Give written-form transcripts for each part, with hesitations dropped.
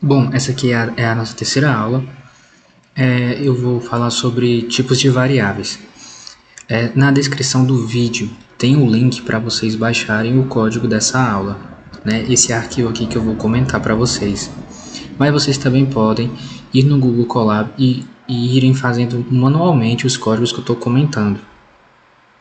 Bom, essa aqui é a nossa terceira aula. Eu vou falar sobre tipos de variáveis. Na descrição do vídeo tem um link para vocês baixarem o código dessa aula, né? Esse arquivo aqui que eu vou comentar para vocês. Mas vocês também podem ir no Google Colab e irem fazendo manualmente os códigos que eu estou comentando.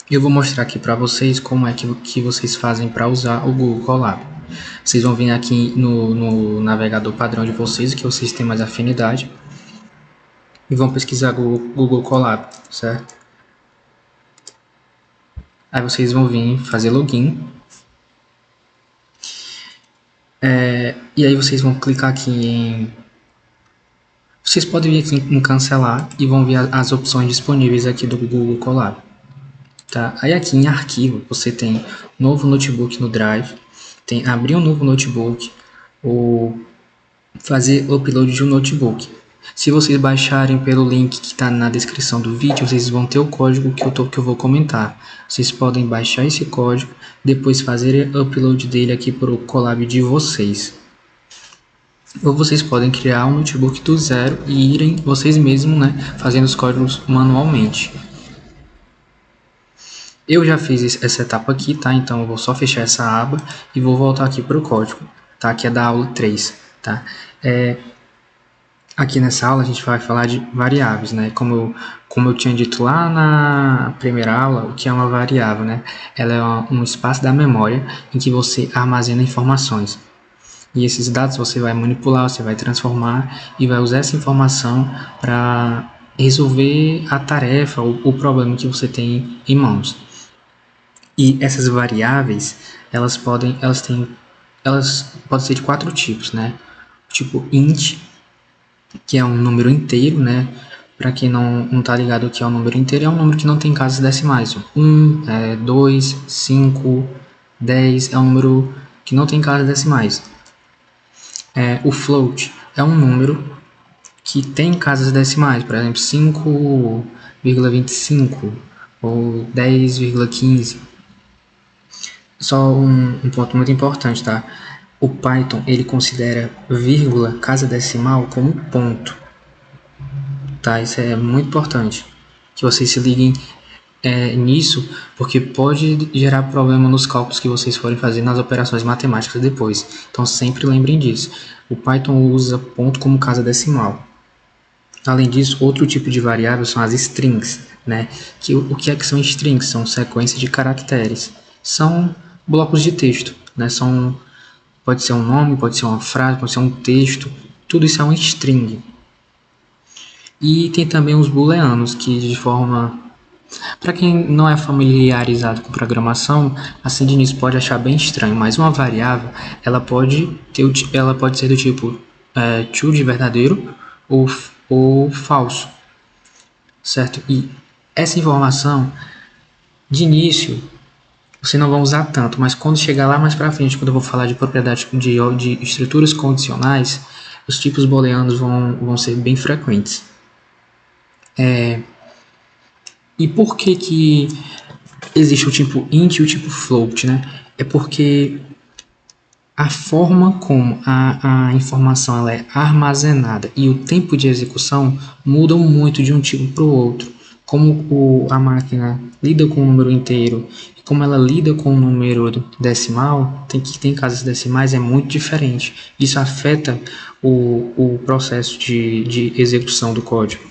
Eu vou mostrar aqui para vocês como é que vocês fazem para usar o Google Colab. Vocês vão vir aqui no navegador padrão de vocês, que vocês têm mais afinidade, e vão pesquisar Google Colab, certo? Aí vocês vão vir fazer login. E aí vocês vão clicar aqui em... Vocês podem vir aqui em cancelar e vão ver as opções disponíveis aqui do Google Colab. Tá? Aí aqui em arquivo você tem novo notebook no Drive, tem abrir um novo notebook ou fazer upload de um notebook. Se vocês baixarem pelo link que está na descrição do vídeo, vocês vão ter o código que eu vou comentar. Vocês podem baixar esse código, depois fazer upload dele aqui para o Colab de vocês. Ou vocês podem criar um notebook do zero e irem vocês mesmos, né, fazendo os códigos manualmente. Eu já fiz essa etapa aqui, tá? Então eu vou só fechar essa aba e vou voltar aqui para o código, tá? Que é da aula 3, tá? Aqui nessa aula a gente vai falar de variáveis, né? Como eu tinha dito lá na primeira aula, o que é uma variável, né? Ela é um espaço da memória em que você armazena informações. E esses dados você vai manipular, você vai transformar e vai usar essa informação para resolver a tarefa ou o problema que você tem em mãos. E essas variáveis, elas podem ser de 4 tipos, né? O tipo int, que é um número inteiro, né? Para quem não está ligado o que é um número inteiro, é um número que não tem casas decimais. 1, 2, 5, 10 é um número que não tem casas decimais. O float é um número que tem casas decimais, por exemplo, 5,25 ou 10,15. Só um ponto muito importante, tá? O Python, ele considera vírgula, casa decimal, como ponto. Tá? Isso é muito importante, que vocês se liguem nisso, porque pode gerar problema nos cálculos que vocês forem fazer nas operações matemáticas depois. Então sempre lembrem disso. O Python usa ponto como casa decimal. Além disso, outro tipo de variável são as strings, né? O que são strings? São sequências de caracteres. São blocos de texto, né? Pode ser um nome, pode ser uma frase, pode ser um texto. Tudo isso é um string. E tem também os booleanos, que de forma... Para quem não é familiarizado com programação, assim de início pode achar bem estranho, mas uma variável, ela pode ser do tipo true de verdadeiro ou falso, certo? E essa informação, de início, você não vai usar tanto, mas quando chegar lá mais para frente, quando eu vou falar de propriedades de estruturas condicionais, os tipos booleanos vão ser bem frequentes. E por que existe o tipo int e o tipo float, né? É porque a forma como a informação ela é armazenada e o tempo de execução mudam muito de um tipo para o outro. Como a máquina lida com o número inteiro e como ela lida com o número decimal, que tem casas decimais, é muito diferente. Isso afeta o processo de execução do código.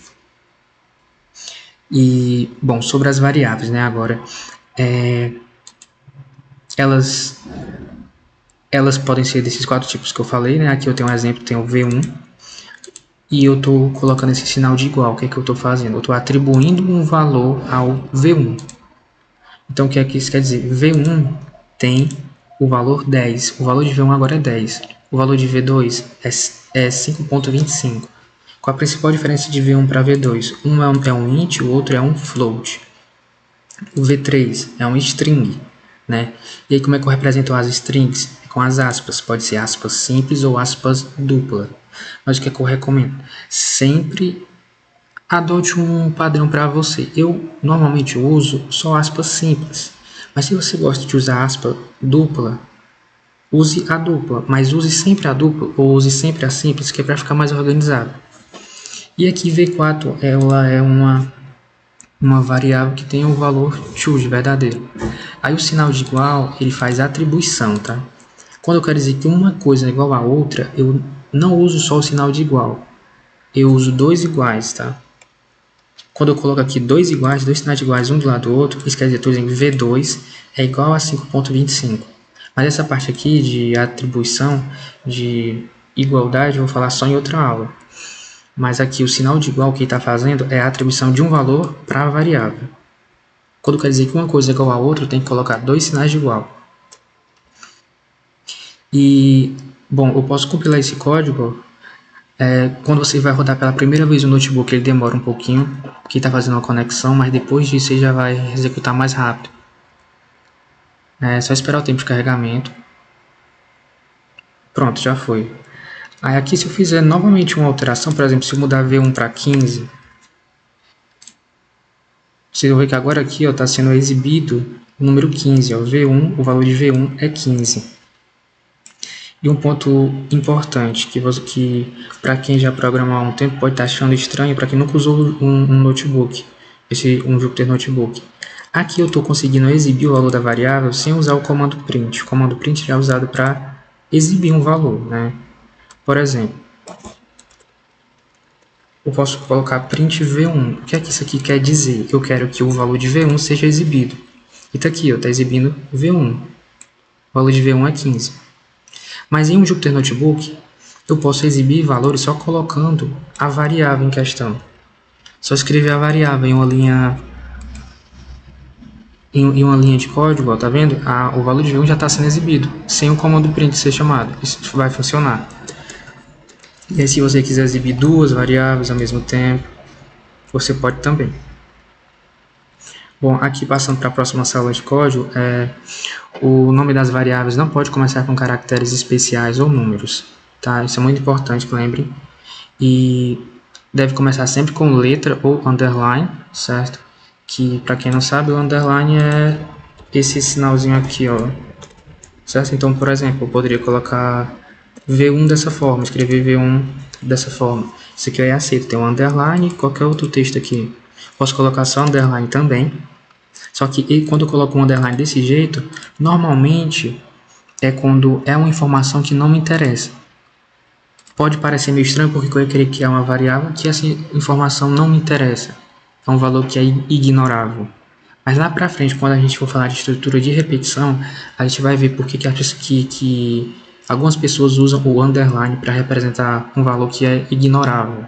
E, bom, sobre as variáveis, né, agora, elas podem ser desses 4 tipos que eu falei, né, aqui eu tenho um exemplo, tem o V1, e eu estou colocando esse sinal de igual. O que é que eu estou fazendo? Eu estou atribuindo um valor ao V1. Então, o que é que isso quer dizer? V1 tem o valor 10, o valor de V1 agora é 10, o valor de V2 é 5.25. Qual a principal diferença de V1 para V2? Um é um int, o outro é um float. O V3 é um string, né? E aí como é que eu represento as strings? Com as aspas. Pode ser aspas simples ou aspas dupla. Mas o que é que eu recomendo? Sempre adote um padrão para você. Eu normalmente uso só aspas simples. Mas se você gosta de usar aspa dupla, use a dupla, mas use sempre a dupla ou use sempre a simples, que é para ficar mais organizado. E aqui V4, ela é uma variável que tem o valor true, verdadeiro. Aí o sinal de igual, ele faz atribuição, tá? Quando eu quero dizer que uma coisa é igual a outra, eu não uso só o sinal de igual. Eu uso dois iguais, tá? Quando eu coloco aqui dois iguais, dois sinais iguais um do lado do outro, isso quer dizer, por exemplo, V2 é igual a 5,25. Mas essa parte aqui de atribuição, de igualdade, eu vou falar só em outra aula. Mas aqui o sinal de igual que está fazendo é a atribuição de um valor para a variável. Quando quer dizer que uma coisa é igual a outra, eu tenho que colocar dois sinais de igual. E, bom, eu posso compilar esse código. Quando você vai rodar pela primeira vez o notebook, ele demora um pouquinho, porque está fazendo uma conexão, mas depois disso ele já vai executar mais rápido. É só esperar o tempo de carregamento. Pronto, já foi. Aí aqui, se eu fizer novamente uma alteração, por exemplo, se eu mudar V1 para 15, vocês vão ver que agora aqui está sendo exibido o número 15, ó, V1, o valor de V1 é 15. E um ponto importante, que para quem já programou há um tempo pode estar achando estranho, para quem nunca usou um notebook, um Jupyter Notebook. Aqui eu estou conseguindo exibir o valor da variável sem usar o comando print. O comando print já é usado para exibir um valor, né? Por exemplo, eu posso colocar print V1. O que é que isso aqui quer dizer? Eu quero que o valor de V1 seja exibido. E está aqui, está exibindo V1. O valor de V1 é 15. Mas em um Jupyter Notebook, eu posso exibir valores só colocando a variável em questão. Só escrever a variável em uma linha de código, ó, tá vendo? O valor de V1 já está sendo exibido, sem o comando print ser chamado. Isso vai funcionar. E aí, se você quiser exibir duas variáveis ao mesmo tempo, você pode também. Bom, aqui passando para a próxima célula de código, o nome das variáveis não pode começar com caracteres especiais ou números, tá? Isso é muito importante, lembre. E deve começar sempre com letra ou underline, certo? Que, para quem não sabe, o underline é esse sinalzinho aqui, ó, certo? Então, por exemplo, eu poderia colocar V1 dessa forma, escrever V1 dessa forma. Isso aqui é aceito, tem um underline e qualquer outro texto aqui. Posso colocar só underline também. Só que quando eu coloco um underline desse jeito, normalmente é quando é uma informação que não me interessa. Pode parecer meio estranho porque eu ia querer criar uma variável que essa informação não me interessa. É um valor que é ignorável. Mas lá pra frente, quando a gente for falar de estrutura de repetição, a gente vai ver por que algumas pessoas usam o underline para representar um valor que é ignorável,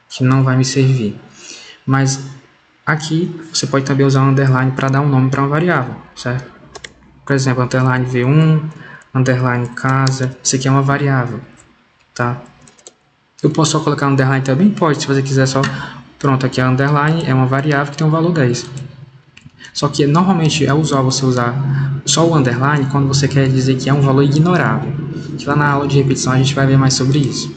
que não vai me servir. Mas aqui você pode também usar um underline para dar um nome para uma variável, certo? Por exemplo, underline V1, underline casa, isso aqui é uma variável, tá? Eu posso só colocar underline também? Pode, se você quiser só. Pronto, aqui a underline é uma variável que tem um valor 10. Só que normalmente é usual você usar só o underline quando você quer dizer que é um valor ignorável. Que lá na aula de repetição a gente vai ver mais sobre isso.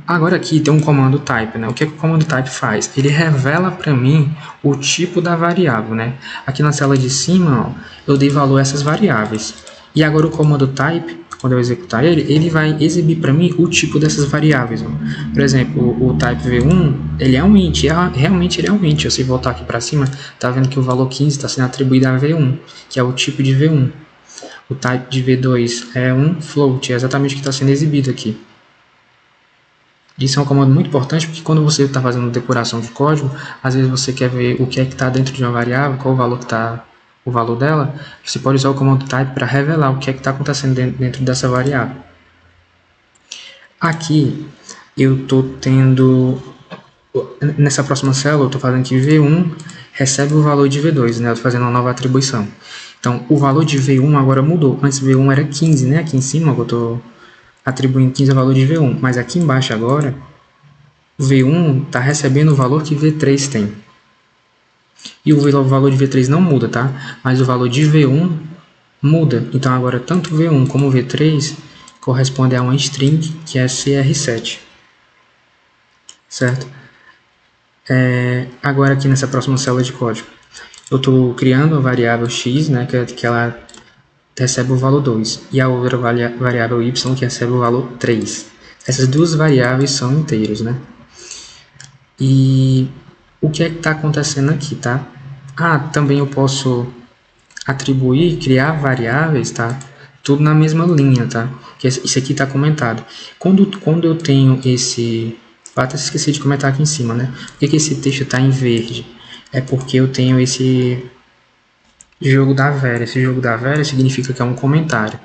Agora aqui tem um comando type, né? O que o comando type faz? Ele revela para mim o tipo da variável, né? Aqui na célula de cima, ó, eu dei valor a essas variáveis. E agora o comando type, quando eu executar ele vai exibir para mim o tipo dessas variáveis. Ó. Por exemplo, o type V1, ele é um int, realmente ele é um int. Se voltar aqui para cima, tá vendo que o valor 15 está sendo atribuído a V1, que é o tipo de V1. O type de V2 é um float, é exatamente o que está sendo exibido aqui. Isso é um comando muito importante porque quando você está fazendo depuração de código, às vezes você quer ver o que é que está dentro de uma variável, qual o valor que está o valor dela, você pode usar o comando type para revelar o que é que está acontecendo dentro dessa variável. Aqui eu estou tendo, nessa próxima célula, eu estou fazendo que V1 recebe o valor de V2, né? Eu estou fazendo uma nova atribuição. Então, o valor de V1 agora mudou. Antes V1 era 15, né? Aqui em cima eu estou atribuindo 15 ao valor de V1, mas aqui embaixo agora, V1 está recebendo o valor que V3 tem. E o valor de V3 não muda, tá? Mas o valor de V1 muda. Então agora tanto V1 como V3 correspondem a uma string que é CR7. Certo? Agora aqui nessa próxima célula de código, eu estou criando a variável x, né, que ela recebe o valor 2, e a outra variável y que recebe o valor 3. Essas duas variáveis são inteiros, né? E o que é que está acontecendo aqui, tá? Também eu posso atribuir, criar variáveis, tá? Tudo na mesma linha, tá? Que isso aqui está comentado. Quando eu tenho esse... até esqueci de comentar aqui em cima, né? Por que esse texto está em verde? É porque eu tenho esse jogo da velha. Esse jogo da velha significa que é um comentário.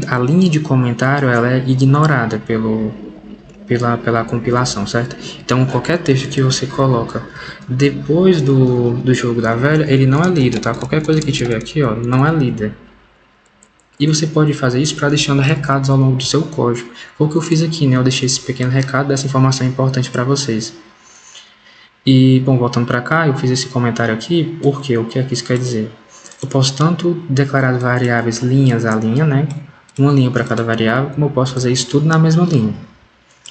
A linha de comentário ela é ignorada pela compilação, certo? Então, qualquer texto que você coloca depois do jogo da velha, ele não é lido, tá? Qualquer coisa que tiver aqui, ó, não é lida. E você pode fazer isso para deixando recados ao longo do seu código. Foi o que eu fiz aqui, né? Eu deixei esse pequeno recado dessa informação importante para vocês. E, bom, voltando para cá, eu fiz esse comentário aqui, porque o que é que isso quer dizer? Eu posso tanto declarar variáveis linhas a linha, né? Uma linha para cada variável, como eu posso fazer isso tudo na mesma linha.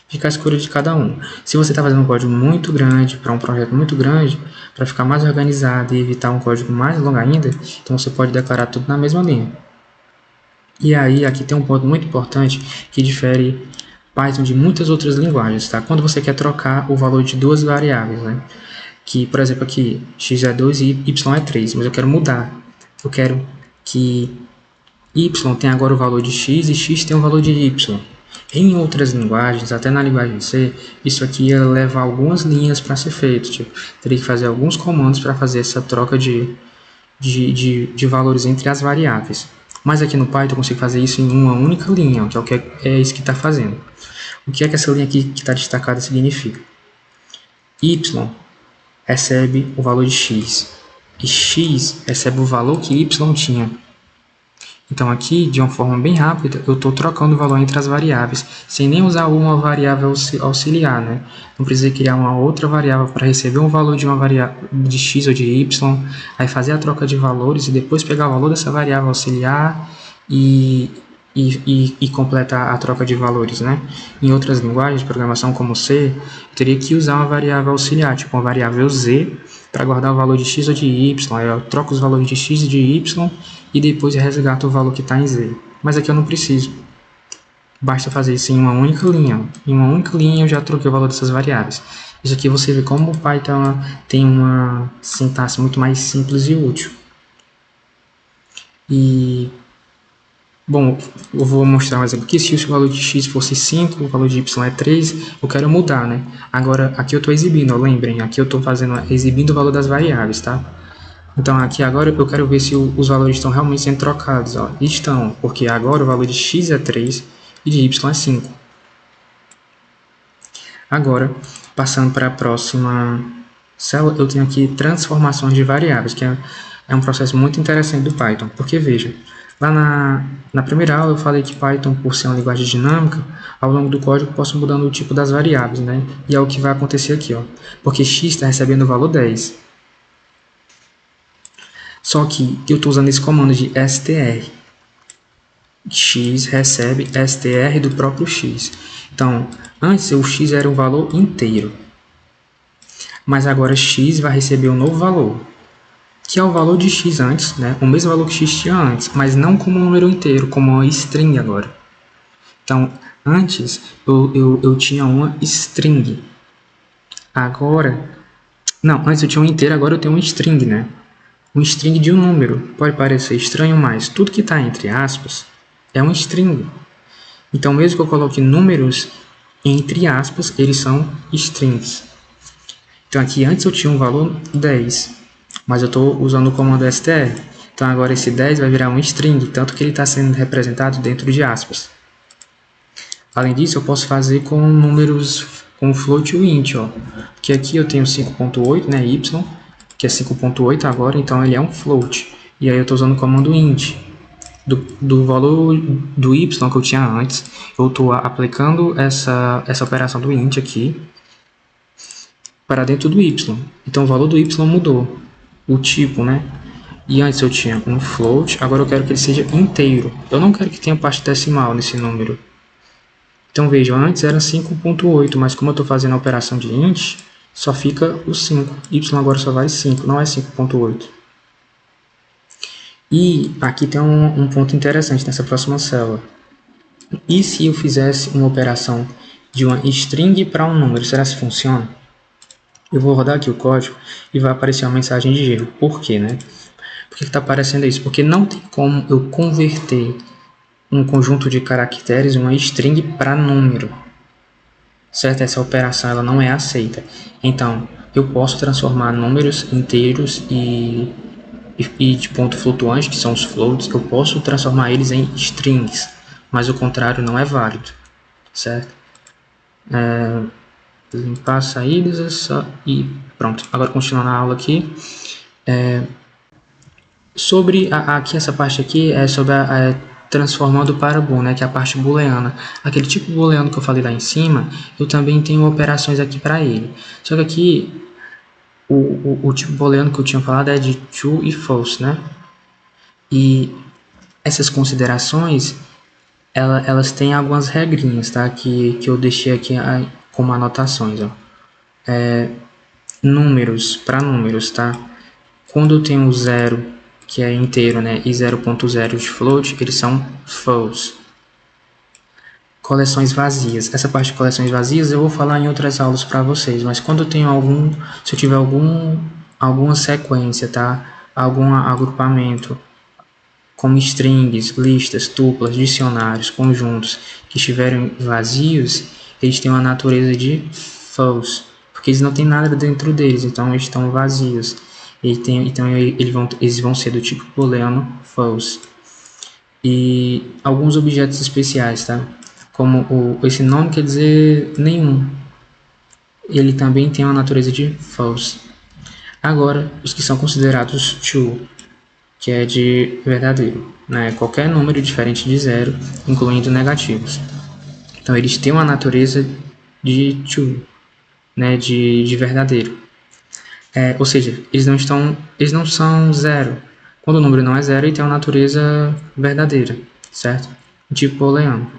Fica a escolha de cada um. Se você está fazendo um código muito grande, para um projeto muito grande, para ficar mais organizado e evitar um código mais longo ainda, então você pode declarar tudo na mesma linha. E aí, aqui tem um ponto muito importante que difere Python de muitas outras linguagens, tá? Quando você quer trocar o valor de duas variáveis, né? Que, por exemplo, aqui, x é 2 e y é 3, mas eu quero mudar. Eu quero que y tenha agora o valor de x e x tenha o valor de y. Em outras linguagens, até na linguagem C, isso aqui ia levar algumas linhas para ser feito. Tipo, teria que fazer alguns comandos para fazer essa troca de valores entre as variáveis. Mas aqui no Python eu consigo fazer isso em uma única linha, que é isso que está fazendo. O que é que essa linha aqui que está destacada significa? Y recebe o valor de x e x recebe o valor que y tinha. Então aqui, de uma forma bem rápida, eu estou trocando o valor entre as variáveis, sem nem usar uma variável auxiliar, né? Não precisei criar uma outra variável para receber um valor de uma variável de x ou de y, aí fazer a troca de valores e depois pegar o valor dessa variável auxiliar e completar a troca de valores, né? Em outras linguagens de programação como C, eu teria que usar uma variável auxiliar, tipo uma variável z, para guardar o valor de x ou de y, aí eu troco os valores de x e de y e depois resgato o valor que está em z. Mas aqui eu não preciso. Basta fazer isso em uma única linha. Em uma única linha eu já troquei o valor dessas variáveis. Isso aqui você vê como o Python tem uma sintaxe muito mais simples e útil. Bom, eu vou mostrar um exemplo aqui. Se o valor de x fosse 5, o valor de y é 3, eu quero mudar, né? Agora, aqui eu estou exibindo, ó, lembrem, aqui eu estou exibindo o valor das variáveis, tá? Então, aqui agora eu quero ver se os valores estão realmente sendo trocados, ó. Estão, porque agora o valor de x é 3 e de y é 5. Agora, passando para a próxima célula, eu tenho aqui transformações de variáveis, que é um processo muito interessante do Python, porque veja, lá na primeira aula eu falei que Python, por ser uma linguagem dinâmica, ao longo do código eu posso mudando o tipo das variáveis, né? E é o que vai acontecer aqui, ó. Porque x está recebendo o valor 10. Só que eu estou usando esse comando de str. X recebe str do próprio x. Então, antes o x era um valor inteiro. Mas agora x vai receber um novo valor, que é o valor de x antes, né? O mesmo valor que x tinha antes, mas não como um número inteiro, como uma string agora. Então, antes eu tinha uma string. Antes eu tinha um inteiro, agora eu tenho uma string, né? Um string de um número. Pode parecer estranho, mas tudo que está entre aspas é um string. Então, mesmo que eu coloque números entre aspas, eles são strings. Então, aqui antes eu tinha um valor 10, mas eu estou usando o comando str. Então, agora esse 10 vai virar um string, tanto que ele está sendo representado dentro de aspas. Além disso, eu posso fazer com números com float e int, ó. Que aqui eu tenho 5.8, né, y, que é 5.8 agora, então ele é um float. E aí eu estou usando o comando int. Do valor do y que eu tinha antes, eu estou aplicando essa operação do int aqui para dentro do y. Então o valor do y mudou, o tipo, né? E antes eu tinha um float, agora eu quero que ele seja inteiro. Eu não quero que tenha parte decimal nesse número. Então vejam, antes era 5.8, mas como eu estou fazendo a operação de int, só fica o 5. Y agora só vale 5, não é 5.8. E aqui tem um ponto interessante nessa próxima célula. E se eu fizesse uma operação de uma string para um número, será que funciona? Eu vou rodar aqui o código e vai aparecer uma mensagem de erro. Por quê, né? Por que está aparecendo isso? Porque não tem como eu converter um conjunto de caracteres, uma string, para número. Certo? Essa operação ela não é aceita. Então, eu posso transformar números inteiros e de ponto flutuante, que são os floats, eu posso transformar eles em strings, mas o contrário não é válido, certo? Limpar as saídas e pronto. Agora continuando a aula aqui. Sobre aqui essa parte aqui é sobre transformando para bool, né, que é a parte booleana. Aquele tipo booleano que eu falei lá em cima, eu também tenho operações aqui para ele. Só que aqui o tipo booleano que eu tinha falado é de true e false, né? E essas considerações elas têm algumas regrinhas, tá? Que eu deixei aqui como anotações, ó. Números, para números, tá? Quando eu tenho 0, que é inteiro, né, e 0.0 de float, eles são false. Coleções vazias. Essa parte de coleções vazias eu vou falar em outras aulas para vocês, mas quando eu tenho se eu tiver alguma sequência, tá? Algum agrupamento, como strings, listas, tuplas, dicionários, conjuntos que estiverem vazios, eles têm uma natureza de false, porque eles não têm nada dentro deles, então eles estão vazios. Então eles vão ser do tipo booleano false. E alguns objetos especiais, tá? Como esse nome quer dizer nenhum. Ele também tem uma natureza de false. Agora, os que são considerados true, que é de verdadeiro, né? Qualquer número diferente de zero, incluindo negativos. Então, eles têm uma natureza de true, né? de verdadeiro. Ou seja, eles não são zero. Quando o número não é zero, ele tem uma natureza verdadeira, certo? Tipo booleano.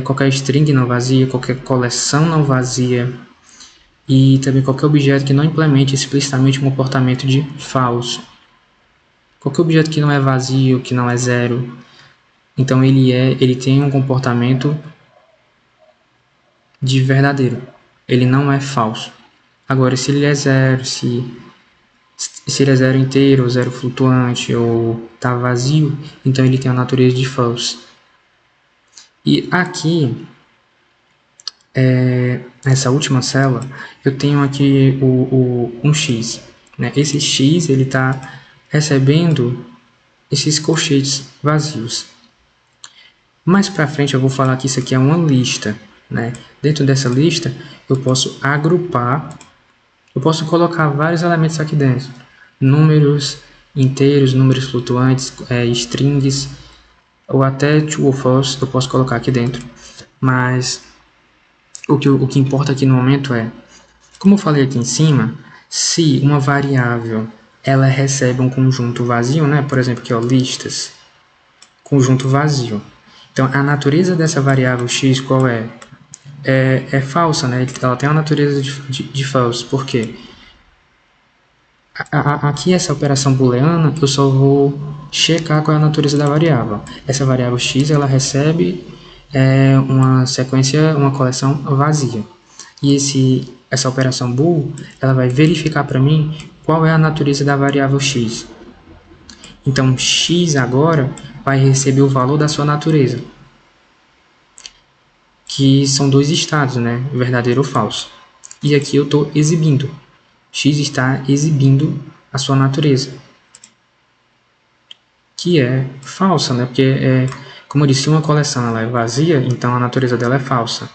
Qualquer string não vazia, qualquer coleção não vazia, e também qualquer objeto que não implemente explicitamente um comportamento de falso. Qualquer objeto que não é vazio, que não é zero, então ele tem um comportamento de verdadeiro. Ele não é falso. Agora, se ele é zero, se ele é zero inteiro, ou zero flutuante, ou está vazio, então ele tem a natureza de false. E aqui, nessa última célula, eu tenho aqui um x. Né? Esse x ele está recebendo esses colchetes vazios. Mais para frente eu vou falar que isso aqui é uma lista. Né? Dentro dessa lista eu posso agrupar, eu posso colocar vários elementos aqui dentro. Números inteiros, números flutuantes, strings, ou até true ou false eu posso colocar aqui dentro. Mas o que importa aqui no momento é, como eu falei aqui em cima, se uma variável ela recebe um conjunto vazio, né? Por exemplo, aqui, ó, listas, conjunto vazio. Então, a natureza dessa variável x qual é? É falsa, né? Ela tem uma natureza de false. Por quê? Aqui, essa operação booleana, eu só vou checar qual é a natureza da variável. Essa variável x, ela recebe uma sequência, uma coleção vazia. E essa operação bool, ela vai verificar para mim qual é a natureza da variável x. Então, x agora vai receber o valor da sua natureza, que são dois estados, né? Verdadeiro ou falso. E aqui eu estou exibindo. X está exibindo a sua natureza, que é falsa, né? Porque, como eu disse, se uma coleção ela é vazia, então a natureza dela é falsa.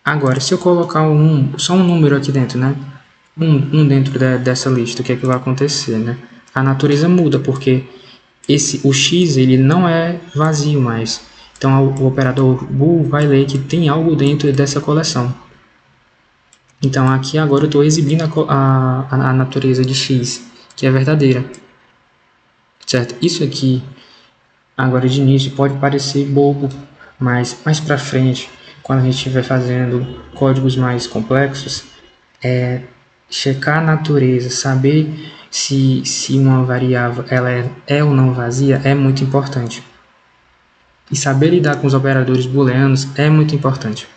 Agora, se eu colocar só um número aqui dentro, né? Um dentro dessa lista, o que é que vai acontecer, né? A natureza muda, porque o x ele não é vazio mais. Então, o operador bool vai ler que tem algo dentro dessa coleção. Então, aqui agora eu estou exibindo a natureza de x, que é verdadeira. Certo? Isso aqui, agora de início, pode parecer bobo, mas mais para frente, quando a gente estiver fazendo códigos mais complexos, checar a natureza, saber se uma variável ela é ou não vazia é muito importante. E saber lidar com os operadores booleanos é muito importante.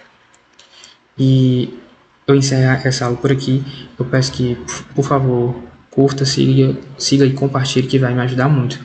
E eu encerro essa aula por aqui. Eu peço que, por favor, curta, siga e compartilhe, que vai me ajudar muito.